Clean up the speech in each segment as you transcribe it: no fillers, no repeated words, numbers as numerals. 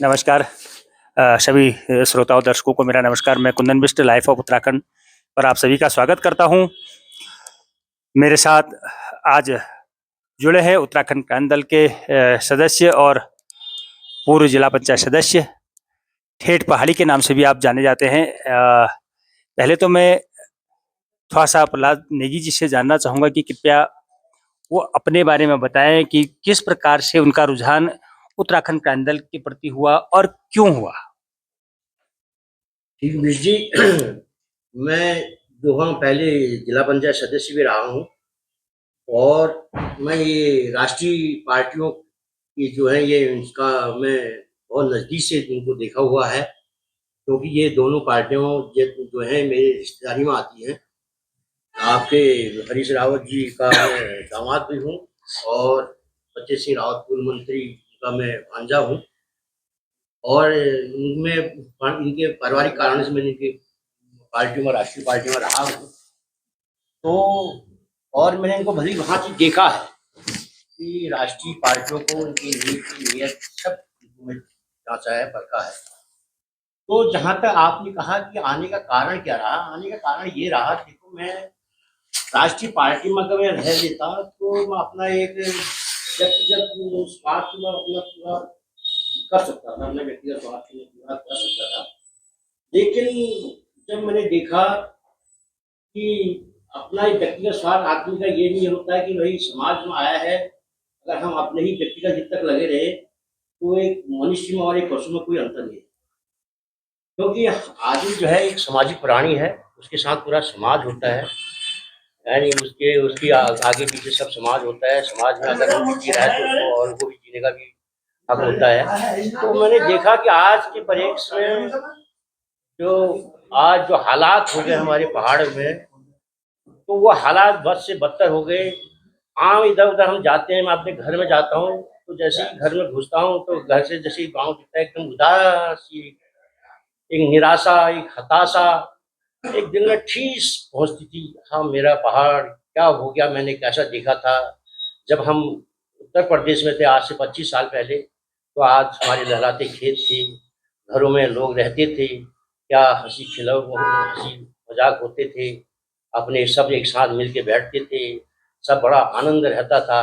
नमस्कार सभी श्रोताओं दर्शकों को मेरा नमस्कार। मैं कुंदन बिष्ट लाइफ ऑफ उत्तराखंड पर आप सभी का स्वागत करता हूं। मेरे साथ आज जुड़े हैं उत्तराखंड क्रांति दल के सदस्य और पूर्व जिला पंचायत सदस्य, ठेठ पहाड़ी के नाम से भी आप जाने जाते हैं। पहले तो मैं थोड़ा सा प्रहलाद नेगी जी से जानना चाहूँगा कि कृपया वो अपने बारे में बताएं कि किस प्रकार से उनका रुझान उत्तराखंड क्रांति दल के प्रति हुआ और क्यों हुआ। ठीक मिश जी, मैं 2 माह पहले जिला पंचायत सदस्य भी रहा हूँ और मैं ये राष्ट्रीय पार्टियों की जो है ये इसका मैं बहुत नज़दीक से इनको देखा हुआ है, क्योंकि ये दोनों पार्टियों जो है मेरी रिश्तेदारी में आती हैं। आपके हरीश रावत जी का मैं दामाद भी हूँ और फतेह सिंह रावत पूर्व मंत्री का मैं भांजा हूँ और इनमें इनके पारिवारिक कारण से मैंने इनकी पार्टी में, राष्ट्रीय पार्टी में रहा हूँ। तो और मैंने इनको भली भांति देखा है कि राष्ट्रीय पार्टियों को उनकी नीयत सब में जांचा है, परखा है। तो जहां तक आपने कहा कि आने का कारण क्या रहा, आने का कारण ये रहा, देखो मैं राष्ट्रीय पार्टी में अगर मैं रह लेता तो मैं अपना एक व्यक्तिगत स्वार्थ में अपना पूरा कर सकता था, अपने व्यक्तिगत स्वार्थ में पूरा कर सकता था। लेकिन जब मैंने देखा कि अपना ही व्यक्तिगत स्वार्थ आदमी का ये नहीं होता है कि भाई समाज में आया है, अगर हम अपने ही व्यक्तिगत हित तक लगे रहे तो एक मनुष्य में और एक पशु में कोई अंतर नहीं है। क्योंकि आदमी जो है एक सामाजिक प्राणी है, उसके साथ पूरा समाज होता है, यानी उसकी आगे पीछे सब समाज होता है। समाज में अगर वो जी रहा है तो उसको और को भी जीने का भी हक होता है। तो मैंने देखा कि आज के परिप्रेक्ष्य में जो आज जो हालात हो गए हमारे पहाड़ में, तो वो हालात बद से बदतर हो गए। आम इधर उधर हम जाते हैं, मैं अपने घर में जाता हूँ तो जैसे ही घर में घुसता हूँ तो घर से जैसे ही गाँव दिखता है एकदम उदास, एक निराशा, एक हताशा, एक दिल में ठेस पहुँचती थी। हाँ, मेरा पहाड़ क्या हो गया, मैंने कैसा देखा था जब हम उत्तर प्रदेश में थे आज से 25 साल पहले। तो आज हमारे लहराते खेत थे, घरों में लोग रहते थे, क्या हंसी हंसी मजाक होते थे, अपने सब एक साथ मिल के बैठते थे, सब बड़ा आनंद रहता था।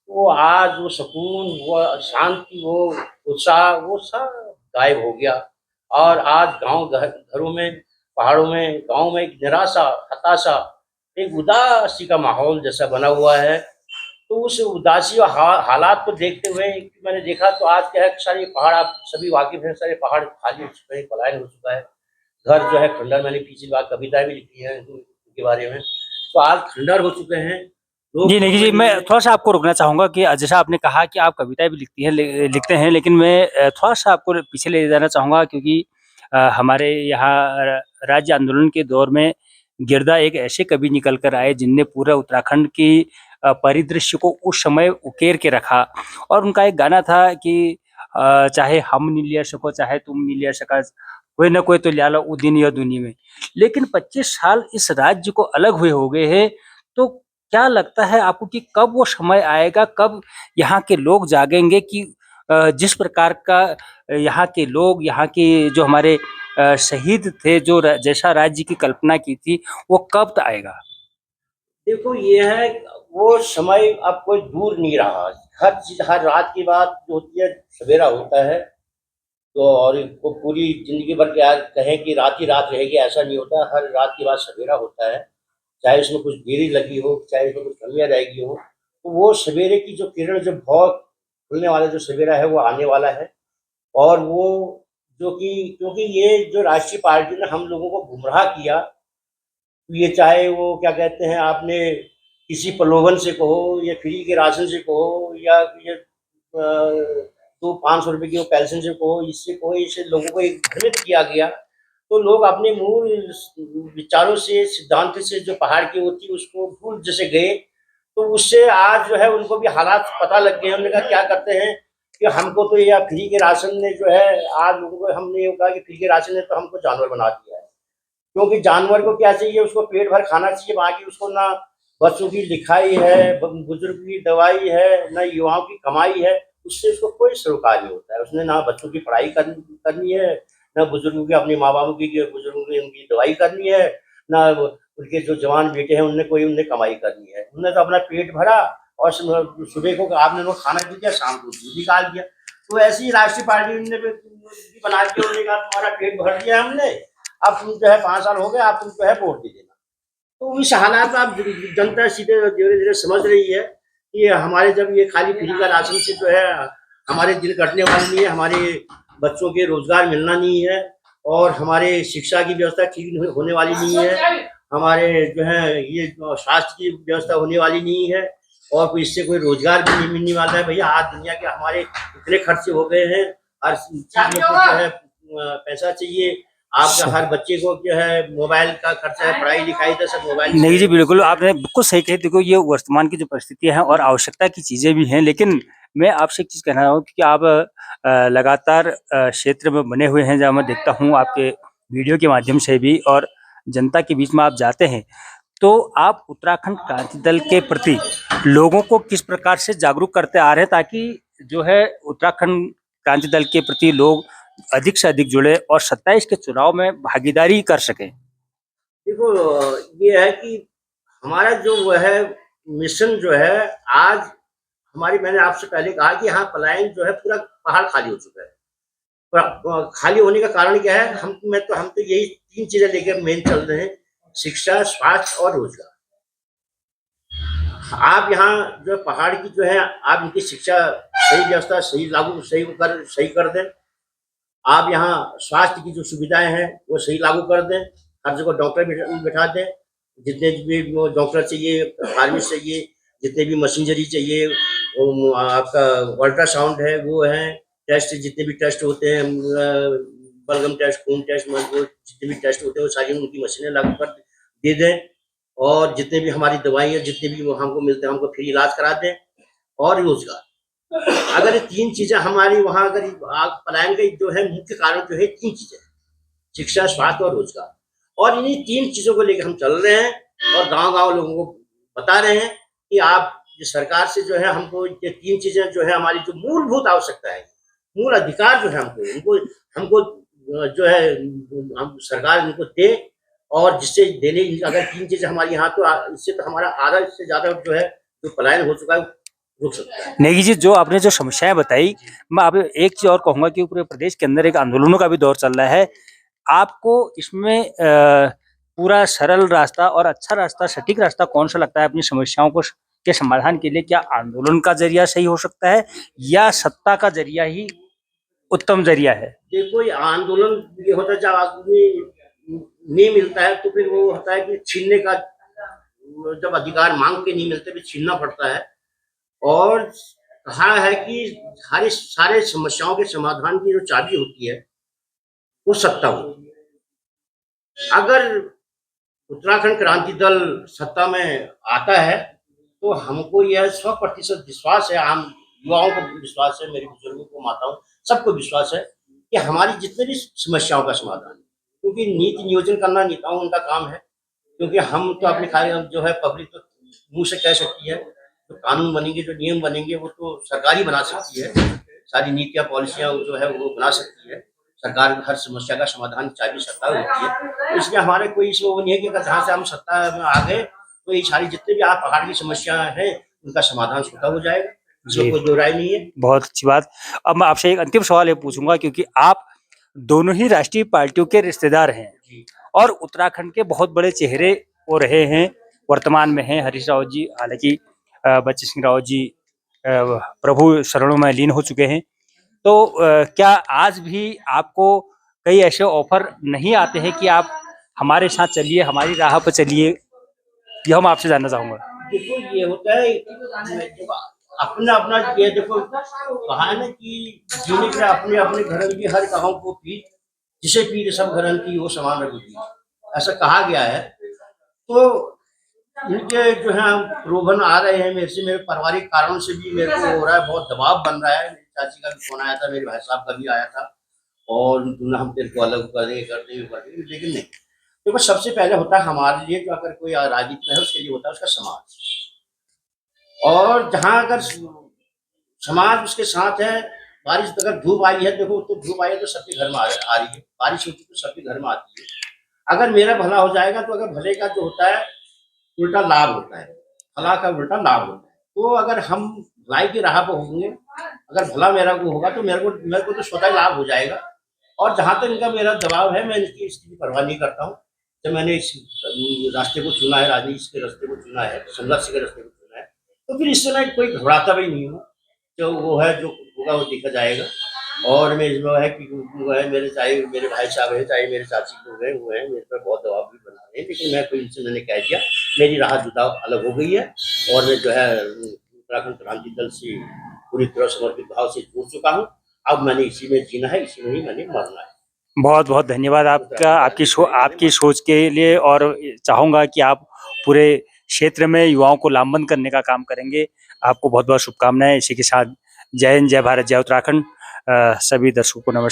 वो आज वो सुकून, वो शांति, वो उत्साह, वो सब गायब हो गया। और आज घरों में, पहाड़ों में, गांव में एक निराशा, हताशा, एक उदासी का माहौल जैसा बना हुआ है। तो उस उदासी और हालात को देखते हुए मैंने देखा तो आज क्या है, सारे पहाड़ आप सभी वाकिफ हैं, सारे पहाड़ खाली हो चुके हैं, पलायन हो चुका है। घर जो है खंडर, मैंने पिछली बार कविताएं भी लिखी हैं उनके बारे में, तो आज खंडर हो चुके हैं। जी नेगी जी, मैं थोड़ा सा आपको रोकना चाहूंगा कि जैसा आपने कहा कि आप कविताएं भी लिखते हैं, लेकिन मैं थोड़ा सा आपको पीछे ले जाना चाहूंगा क्योंकि हमारे यहाँ राज्य आंदोलन के दौर में गिरदा एक ऐसे कवि निकल कर आए जिनने पूरा उत्तराखंड की परिदृश्य को उस समय उकेर के रखा। और उनका एक गाना था कि चाहे हम नहीं लिया सको, चाहे तुम नहीं लिया सका, कोई ना कोई तो लिया लो उ दिन या दुनिया में। लेकिन 25 साल इस राज्य को अलग हुए हो गए हैं, तो क्या लगता है आपको कि कब वो समय आएगा, कब यहाँ के लोग जागेंगे कि जिस प्रकार का यहाँ के लोग, यहाँ के जो हमारे शहीद थे, जो जैसा राज्य की कल्पना की थी, वो कब तक आएगा? देखो ये है, वो समय अब कोई दूर नहीं रहा। हर चीज, हर रात की बात जो होती है सवेरा होता है। तो और वो पूरी जिंदगी भर क्या कहें कि रात ही रात रहेगी, ऐसा नहीं होता। हर रात के बाद सवेरा होता है, चाहे उसमें कुछ देरी लगी हो, चाहे उसमें कुछ कमियां रहेगी हो। तो वो सवेरे की जो किरण, जो बहुत खुलने वाला जो सवेरा है वो आने वाला है। और वो जो कि क्योंकि ये जो राष्ट्रीय पार्टी ने हम लोगों को गुमराह किया, ये चाहे वो क्या कहते हैं, आपने किसी प्रलोभन से कहो या फ्री के राशन से कहो या ये तो 500 रुपए की वो पेंशन से कहो, इससे कहो, इससे लोगों को एक भ्रमित किया गया। तो लोग अपने मूल विचारों से, सिद्धांत से जो पहाड़ की होती उसको भूल जैसे गए। तो उससे आज जो है उनको भी हालात पता लग गए। हमने कहा क्या करते हैं कि हमको तो या फ्री के राशन ने जो है, आज लोगों को हमने ये कहा कि फ्री के राशन ने तो हमको जानवर बना दिया है। क्योंकि जानवर को क्या चाहिए, उसको पेट भर खाना चाहिए, बाकी उसको ना बच्चों की लिखाई है, बुजुर्ग की दवाई है, ना युवाओं की कमाई है, उससे उसको कोई सरोकार नहीं होता है। उसने ना बच्चों की पढ़ाई करनी है, ना बुजुर्गों की, अपने माँ बापों की, बुजुर्गों की उनकी दवाई करनी है, ना उनके जो जवान बेटे हैं उनने कमाई करनी है। उनने तो अपना पेट भरा और सुबह को आपने उनको खाना दे दिया, शाम को दूध निकाल दिया। तो ऐसी ही राष्ट्रीय पार्टी ने बना दिया, उन्होंने कहा तुम्हारा पेट भर दिया हमने, अब तुम जो है 5 साल हो गए, आप तुम जो है वोट दे देना। तो इस हालात में अब जनता सीधे धीरे धीरे समझ रही है कि हमारे जब ये खाली फ्री का राशन से जो है हमारे दिन कटने वाले नहीं है, हमारे बच्चों के रोजगार मिलना नहीं है, और हमारे शिक्षा की व्यवस्था ठीक होने वाली नहीं है, हमारे जो है ये स्वास्थ्य की व्यवस्था होने वाली नहीं है, और कोई इससे कोई रोजगार भी नहीं मिलने वाला है। भैया आज दुनिया के हमारे इतने खर्चे हो गए हैं, हर चीज में जो है पैसा चाहिए। आपका हर बच्चे को जो है मोबाइल का खर्चा है, पढ़ाई लिखाई तो सब मोबाइल से। नहीं जी, बिल्कुल आपने बिल्कुल सही कही। देखो ये वर्तमान की जो परिस्थितियां हैं और आवश्यकता की चीजें भी हैं, लेकिन मैं आपसे एक चीज कहना चाहूँ कि आप लगातार क्षेत्र में बने हुए हैं, जहाँ मैं देखता हूँ आपके वीडियो के माध्यम से भी, और जनता के बीच में आप जाते हैं, तो आप उत्तराखंड क्रांति दल के प्रति लोगों को किस प्रकार से जागरूक करते आ रहे हैं, ताकि जो है उत्तराखंड क्रांति दल के प्रति लोग अधिक से अधिक जुड़े और 27 के चुनाव में भागीदारी कर सकें। देखो ये है कि हमारा जो वो है मिशन जो है, आज हमारी, मैंने आपसे पहले कहा कि यहाँ पलायन जो है पूरा पहाड़ खाली हो चुका है। खाली होने का कारण क्या है? हम तो यही 3 चीजें लेकर मेन चल रहे हैं: शिक्षा, स्वास्थ्य और रोजगार। आप यहाँ जो पहाड़ की जो है, आप इनकी शिक्षा सही व्यवस्था सही कर दें। आप यहाँ स्वास्थ्य की जो सुविधाएं हैं वो सही लागू कर दें, हर जगह डॉक्टर बिठा दें, जितने भी डॉक्टर चाहिए, फार्मेसिस्ट चाहिए, जितने भी मशीनरी चाहिए, वो आपका अल्ट्रासाउंड है वो है, टेस्ट जितने भी टेस्ट होते हैं, बलगम टेस्ट, खून टेस्ट, वो जितने भी टेस्ट होते हैं वो सारी उनकी मशीनें लागू कर दे दें, और जितने भी हमारी दवाइयाँ जितने भी हमको मिलते हैं हमको फ्री इलाज करा दें, और रोजगार। अगर ये 3 चीजें हमारी वहाँ, अगर आग पलायन का जो है मुख्य कारण जो है 3 चीजें: शिक्षा, स्वास्थ्य और रोजगार। और इन्हीं 3 चीजों को लेकर हम चल रहे हैं, और गांव-गांव लोगों को बता रहे हैं कि आप सरकार से जो है हमको ये 3 चीजें जो है, हमारी जो मूलभूत आवश्यकता है, मूल अधिकार जो है हमको हमको जो है हम सरकार इनको दे, और जिससे देने, अगर 3 चीजें हमारी यहाँ, तो इससे तो हमारा आधा से ज्यादा जो है जो पलायन हो चुका है रुक सकता है। नेगी जी, जो आपने जो समस्याएं बताई, मैं आप एक चीज और कहूंगा कि पूरे प्रदेश के अंदर एक आंदोलनों का भी दौर चल रहा है। आपको इसमें पूरा सरल रास्ता और अच्छा रास्ता, सटीक रास्ता कौन सा लगता है अपनी समस्याओं को के समाधान के लिए? क्या आंदोलन का जरिया सही हो सकता है, या सत्ता का जरिया ही उत्तम जरिया है? देखो ये आंदोलन ये होता है, जब आदमी नहीं मिलता है तो फिर वो होता है कि छीनने का, जब अधिकार मांग के नहीं मिलते फिर छीनना पड़ता है। और कहा है कि सारे समस्याओं के समाधान की जो चाबी होती है वो सत्ता होती है। अगर उत्तराखंड क्रांति दल सत्ता में आता है तो हमको यह 100% विश्वास है, आम युवाओं को विश्वास है, मेरे बुजुर्गों को, माताओं, सबको विश्वास है कि हमारी जितने भी समस्याओं का समाधान है। क्योंकि नीति नियोजन करना नेताओं उनका काम है, क्योंकि हम तो अपने खाली जो है पब्लिक तो मुंह से कह सकती है, जो कानून बनेंगे, जो नियम बनेंगे वो तो सरकार ही बना सकती है। सारी नीतियाँ पॉलिसियाँ जो है वो बना सकती है सरकार। हर समस्या का समाधान चाबी सत्ता होती है, तो इसलिए हमारे कोई इसमें वो नहीं है कि अगर जहाँ से हम सत्ता में आ गए तो ये सारी जितने भी आप पहाड़ की समस्या है उनका समाधान स्वतः हो जाएगा, इसमें कोई दो राय नहीं है। बहुत अच्छी बात। अब मैं आपसे एक अंतिम सवाल ये पूछूंगा, क्योंकि आप दोनों ही राष्ट्रीय पार्टियों के रिश्तेदार हैं और उत्तराखंड के बहुत बड़े चेहरे वो रहे हैं, वर्तमान में हैं हरीश रावत जी, हालांकि बच्चे सिंह रावत जी प्रभु शरणों में लीन हो चुके हैं। तो क्या आज भी आपको कई ऐसे ऑफर नहीं आते हैं कि आप हमारे साथ चलिए, हमारी राह पर चलिए? ये हम आपसे जानना चाहूंगा। देखो ये होता है, देखो अपना अपना ये देखो कहा है ना कि जीने के अपने अपने घरन की हर गाँव को पी, जिसे पी सब घरन की वो समान रघुपी, ऐसा कहा गया है। तो इनके जो है प्रलोभन आ रहे हैं मेरे से, मेरे पारिवारिक कारणों से भी मेरे को हो रहा है, बहुत दबाव बन रहा है। मेरी चाची का भी फोन आया था, मेरे भाई साहब का भी आया था, और तुमने हम तेरे को अलग कर देंगे, लेकिन नहीं। देखो सबसे पहले होता है हमारे लिए, जो अगर कोई राजनीति में है उसके लिए होता है उसका समाज। और जहाँ अगर समाज उसके साथ है। बारिश अगर धूप आई है, देखो तो धूप आई है तो सबके घर में आ रही है, बारिश होती है तो सबके घर में आती है। अगर मेरा भला हो जाएगा तो अगर भले का जो होता है उल्टा लाभ होता है, भला का उल्टा लाभ होता है। तो अगर हम भलाई की राह पर होंगे, अगर भला मेरा को होगा तो मेरे को तो स्वतः लाभ हो जाएगा। और जहाँ तक इनका मेरा दबाव है, मैं इसकी भी परवाह नहीं करता हूँ। जब मैंने इस रास्ते को चुना है, राजनीति के रास्ते को चुना है, संघर्ष के रास्ते को चुना है, तो फिर इससे मैं कोई घबराता भी नहीं हूँ। जो वो है, जो होगा वो देखा जाएगा। और मैं जो है कि वो है, मेरे चाहे मेरे भाई साहब है, चाहे मेरे चाची लोग हैं, वो हैं, मेरे पर बहुत दबाव भी बना रहे हैं, लेकिन मैं कोई इनसे मैंने कह दिया, मेरी राह जुदा अलग हो गई है। और मैं जो है उत्तराखंड क्रांति दल से पूरी तरह समर्पित भाव से जुड़ चुका हूँ। अब मैंने इसी में जीना है, इसी में ही मैंने मरना है। बहुत बहुत धन्यवाद आपका, आपकी सोच के लिए। और चाहूंगा कि आप पूरे क्षेत्र में युवाओं को लामबंद करने का काम करेंगे। आपको बहुत बहुत शुभकामनाएं। इसी के साथ जय हिंद, जय भारत, जय उत्तराखंड। सभी दर्शकों को नमस्कार।